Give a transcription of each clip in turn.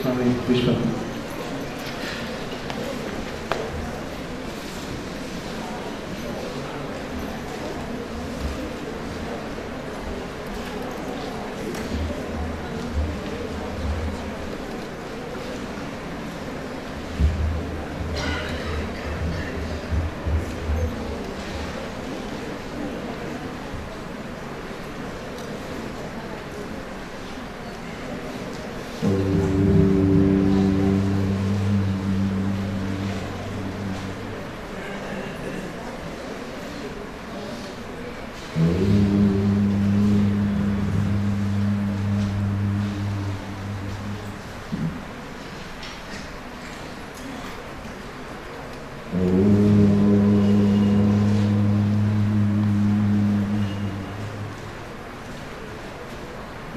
Swami Vishwa.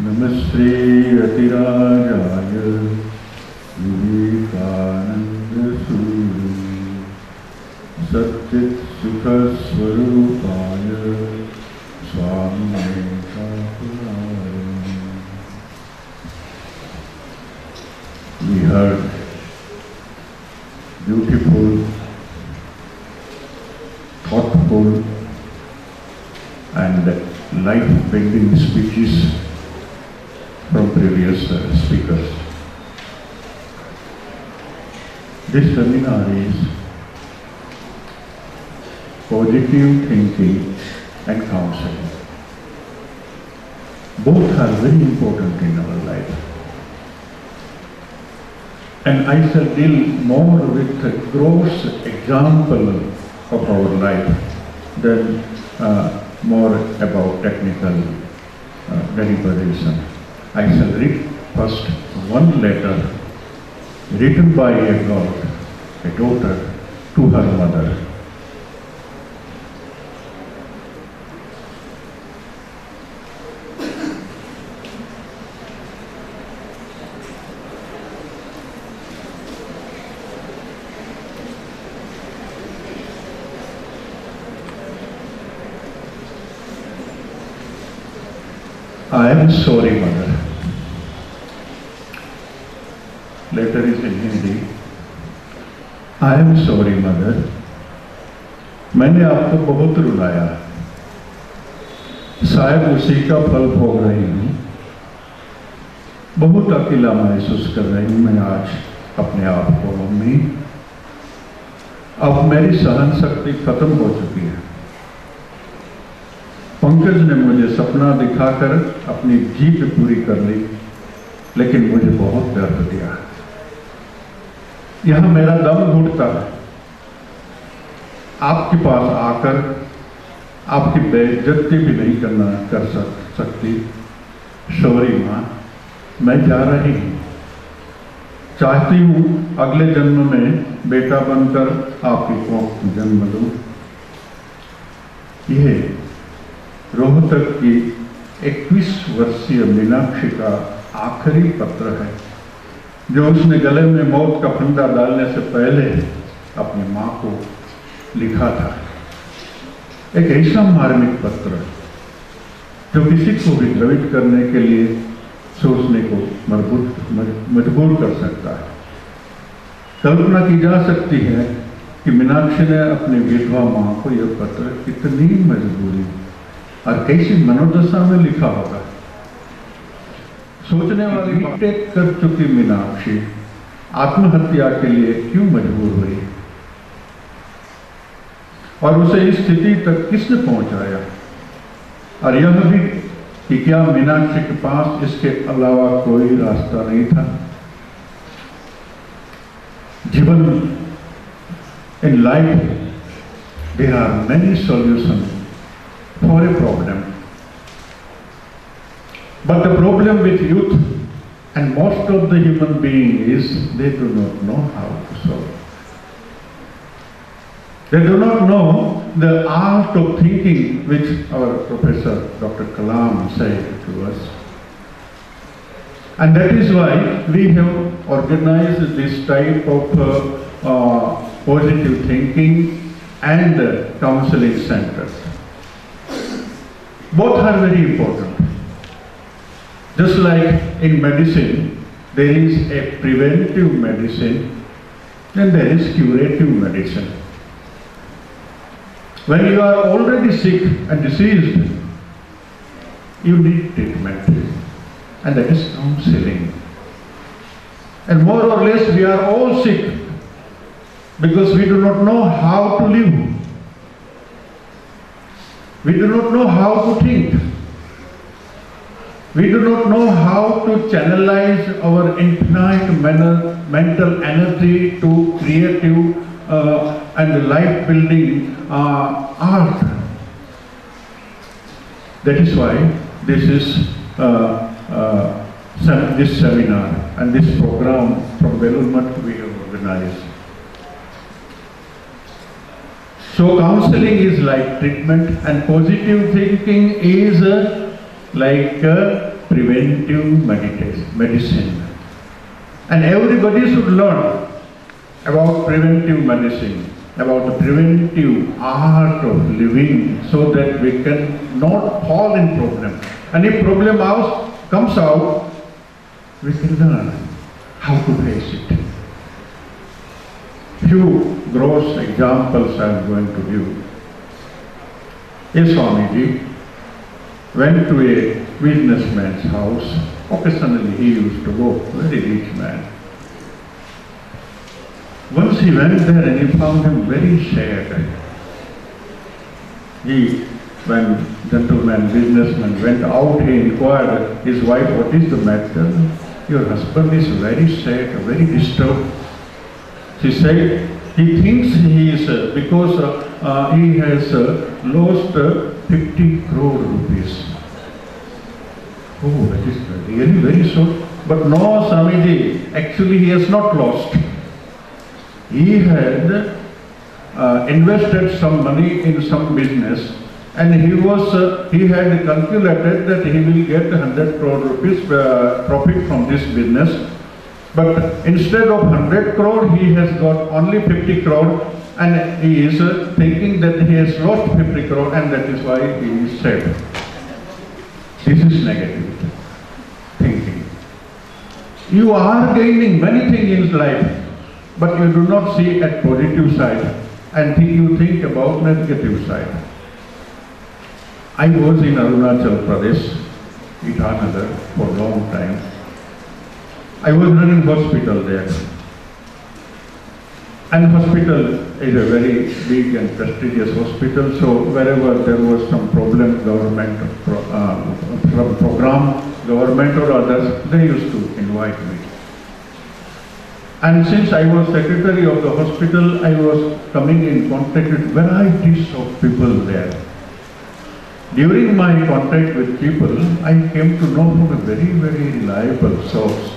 Namaste Atirajaya Vivekananda Suri Satyat Sukha Swarupaya Swami Kapuram. We heard beautiful, thoughtful and life-bending speeches from previous speakers. This seminar is positive thinking and counseling. Both are very important in our life. And I shall deal more with a gross example of our life than more about technical derivation. I shall read first one letter written by a daughter, to her mother. I am sorry, mother. Letter is in Hindi. I am sorry, mother. मैंने आपको बहुत रुलाया, शायद उसी का फल भोग रही हूँ। बहुत अकेला महसूस कर रही हूँ मैं आज अपने आप को, मम्मी। अब मेरी सहन शक्ति खत्म हो चुकी है। पंकज ने मुझे सपना दिखाकर अपनी जीत पूरी कर ली, लेकिन मुझे बहुत दर्द दिया। यहां मेरा दम घुटता है। आपके पास आकर आपकी बेइज्जती भी नहीं कर सकती। सॉरी माँ, मैं जा रही हूँ। चाहती हूँ अगले जन्म में बेटा बनकर आपकी कोख में जन्म लूं। यह रोहतक की 21 वर्षीय मीनाक्षी का आखिरी पत्र है, जो उसने गले में मौत का फंदा डालने से पहले अपनी मां को लिखा था। एक ऐसा मार्मिक पत्र जो किसी को भी द्रवित करने के लिए सोचने को मजबूर कर सकता है। कल्पना की जा सकती है कि मीनाक्षी ने अपनी विधवा मां को यह पत्र कितनी मजबूरी और कैसी मनोदशा में लिखा होगा। सोचने वाली बातें कर चुकी मीनाक्षी आत्महत्या के लिए क्यों मजबूर हुई, और उसे इस स्थिति तक किसने पहुंचाया, और यह भी कि क्या मीनाक्षी के पास इसके अलावा कोई रास्ता नहीं था। जीवन in life there are many solutions for a problem, but the problem with youth and most of the human being is they do not know how to solve. They do not know the art of thinking, which our Professor Dr. Kalam said to us, and that is why we have organized this type of positive thinking and counseling centers. Both are very important. Just like in medicine, There is a preventive medicine and there is curative medicine. When you are already sick and diseased, you need treatment, and that is counseling. And more or less we are all sick because we do not know how to live. We do not know how to think. We do not know how to channelize our infinite mental energy to creative and life-building art. That is why this is this seminar and this program from Velurmat we have organized. So counseling is like treatment and positive thinking is like preventive medicine. And everybody should learn about preventive medicine, about the preventive art of living so that we can not fall in problem. And if problem comes out, we can learn how to face it. Few gross examples I am going to give. A Swamiji went to a businessman's house. Occasionally he used to go, very rich man. Once he went there and he found him very sad. When gentleman, businessman went out, he inquired his wife, what is the matter? Your husband is very sad, very disturbed. She said, he thinks he is, because he has lost 50 crore rupees. Oh, that is really very so. But no, Swamiji, actually he has not lost. He had invested some money in some business and he had calculated that he will get 100 crore rupees profit from this business. But instead of 100 crore, he has got only 50 crore and he is thinking that he has lost 50 crore and that is why he is sad. This is negative thinking. You are gaining many things in life, but you do not see at positive side and you think about negative side. I was in Arunachal Pradesh, Vivekananda, for a long time. I was running hospital there. And hospital is a very big and prestigious hospital, so wherever there was some problem, program, government or others, they used to invite me. And since I was secretary of the hospital, I was coming in contact with varieties of people there. During my contact with people, I came to know from a very, very reliable source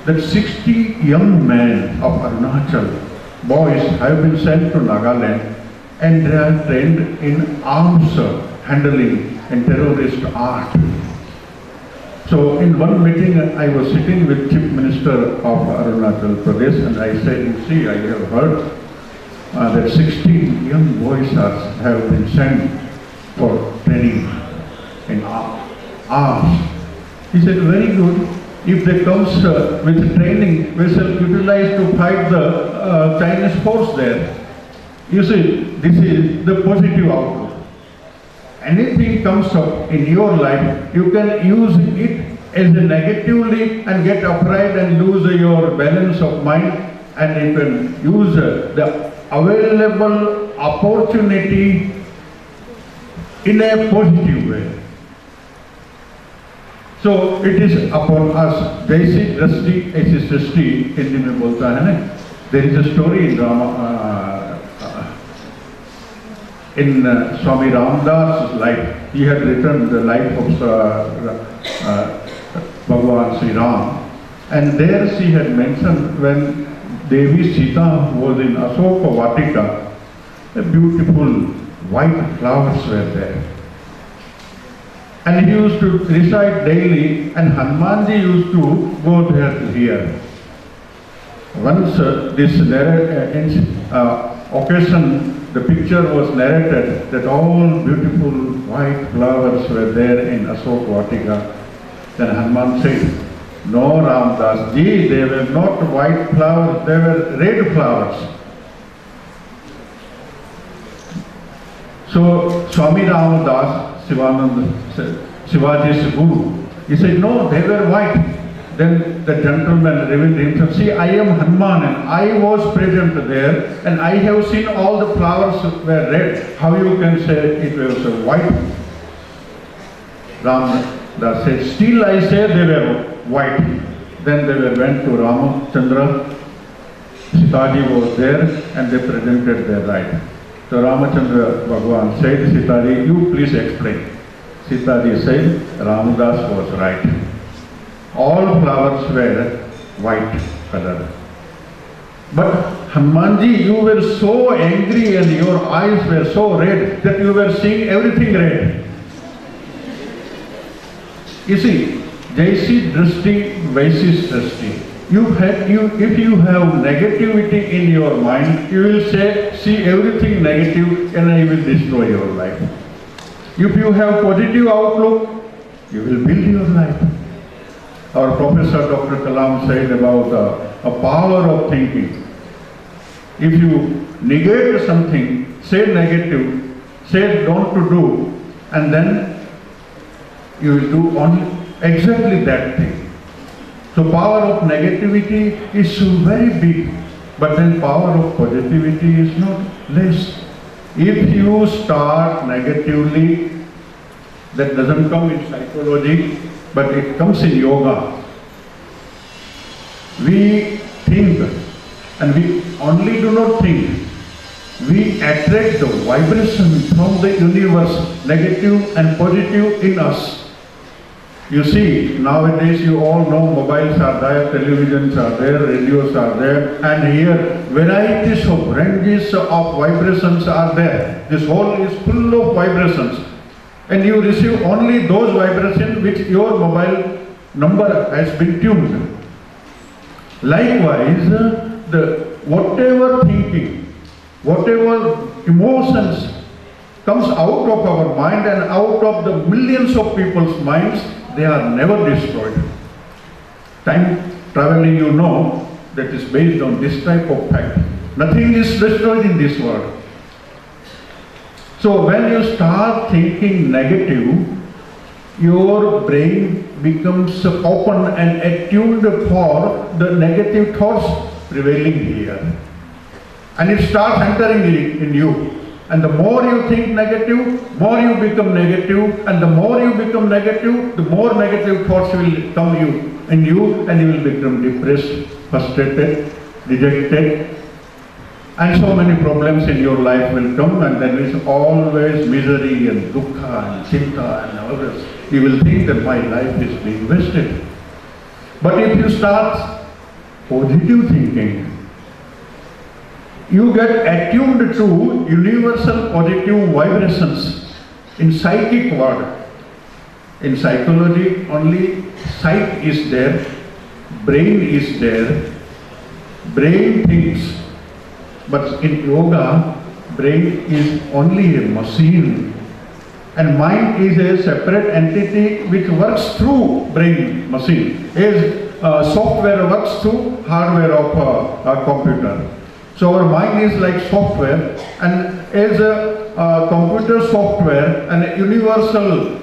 that 60 young men of Arunachal, boys, have been sent to Nagaland and they are trained in arms handling and terrorist art. So in one meeting I was sitting with Chief Minister of Arunachal Pradesh and I said, you see, I have heard that 60 young boys have been sent for training in arms. He said, very good. If they comes with training, we shall utilize to fight the Chinese force there. You see, this is the positive outlook. Anything comes up in your life, you can use it as a negatively and get afraid and lose your balance of mind, and you can use the available opportunity in a positive way. So it is upon us. Jaisi drashti aisi srishti Hindi mein bolta hai na. There is a story in Swami Ramdas' life. He had written the life of Bhagavan Sri Ram, and there she had mentioned when Devi Sita was in Asoka Vatika, a beautiful white flowers were there. And he used to recite daily, and Hanumanji used to go there to hear. Once this occasion, the picture was narrated that all beautiful white flowers were there in Asok Vatika. Then Hanuman said, No, Ramdas ji, they were not white flowers, they were red flowers. So Swami Ramadas, Shivaji's guru, he said, no, they were white. Then the gentleman revealed himself, see, I am Hanuman and I was present there and I have seen all the flowers were red. How you can say it was white? Ramadas said, still I say they were white. Then they went to Ramachandra. Sitaji was there and they presented their right. So Ramachandra Bhagavan said, Sitaji, you please explain. Sitaji said, Ramadas was right. All flowers were white color. But Hanumanji, you were so angry and your eyes were so red that you were seeing everything red. You see, Jaisi Drishti, Vaisi Drishti. If you have negativity in your mind, you will see everything negative and it will destroy your life. If you have positive outlook, you will build your life. Our Professor Dr. Kalam said about a power of thinking. If you negate something, say negative, say don't to do, and then you will do only exactly that thing. So power of negativity is very big, but then power of positivity is not less. If you start negatively, that doesn't come in psychology, but it comes in yoga. We think, and we only do not think. We attract the vibration from the universe, negative and positive in us. You see, nowadays you all know mobiles are there, televisions are there, radios are there, and here varieties of ranges of vibrations are there. This whole is full of vibrations. And you receive only those vibrations which your mobile number has been tuned. Likewise, whatever thinking, whatever emotions comes out of our mind and out of the millions of people's minds, they are never destroyed. Time traveling, you know, that is based on this type of fact. Nothing is destroyed in this world. So when you start thinking negative, your brain becomes open and attuned for the negative thoughts prevailing here. And it starts entering in you. And the more you think negative, more you become negative, and the more you become negative, the more negative thoughts will come in you, and you will become depressed, frustrated, dejected, and so many problems in your life will come, and there is always misery and dukkha and chinta and all this. You will think that my life is being wasted. But if you start positive thinking, you get attuned to universal positive vibrations in psychic world. In psychology, only sight is there, brain is there, brain thinks. But in yoga, brain is only a machine, and mind is a separate entity which works through brain machine, as software works through hardware of a computer. So our mind is like software, and as a computer software and a universal,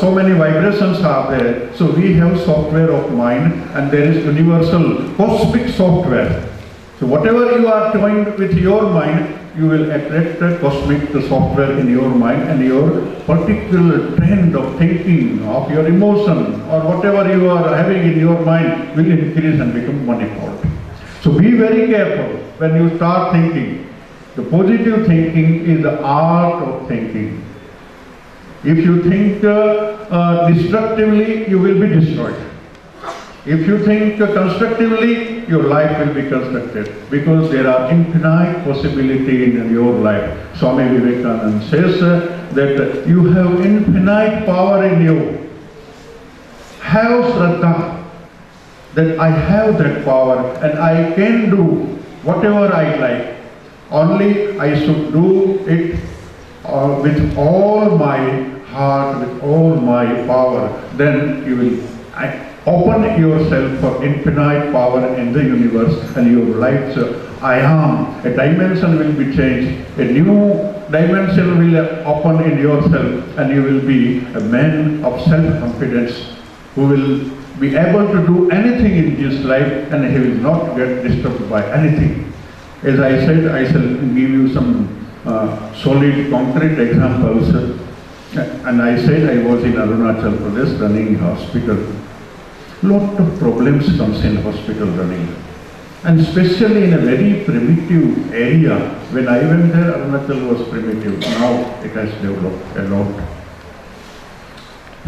so many vibrations are there. So we have software of mind, and there is universal cosmic software. So whatever you are doing with your mind, you will attract the cosmic software in your mind, and your particular trend of thinking, of your emotion, or whatever you are having in your mind will increase and become manifold. So be very careful when you start thinking. The positive thinking is the art of thinking. If you think destructively, you will be destroyed. If you think constructively, your life will be constructed, because there are infinite possibilities in your life. Swami Vivekananda says that you have infinite power in you. Have Shraddha, that I have that power and I can do whatever I like. Only I should do it with all my heart, with all my power. Then you will Open yourself for infinite power in the universe and your life's I am. A dimension will be changed. A new dimension will open in yourself and you will be a man of self-confidence who will be able to do anything in his life and he will not get disturbed by anything. As I said, I shall give you some solid, concrete examples. And I said I was in Arunachal Pradesh running a hospital. Lot of problems comes in hospital running. And especially in a very primitive area. When I went there, Arunachal was primitive. Now it has developed a lot.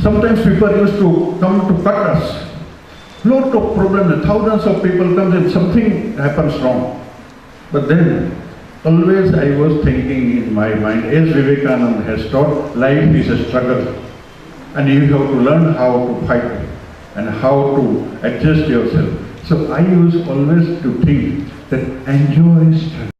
Sometimes people used to come to cut us. Lot of problems, thousands of people come and something happens wrong. But then, always I was thinking in my mind, as Vivekananda has taught, life is a struggle. And you have to learn how to fight and how to adjust yourself. So I used always to think that enjoy struggle.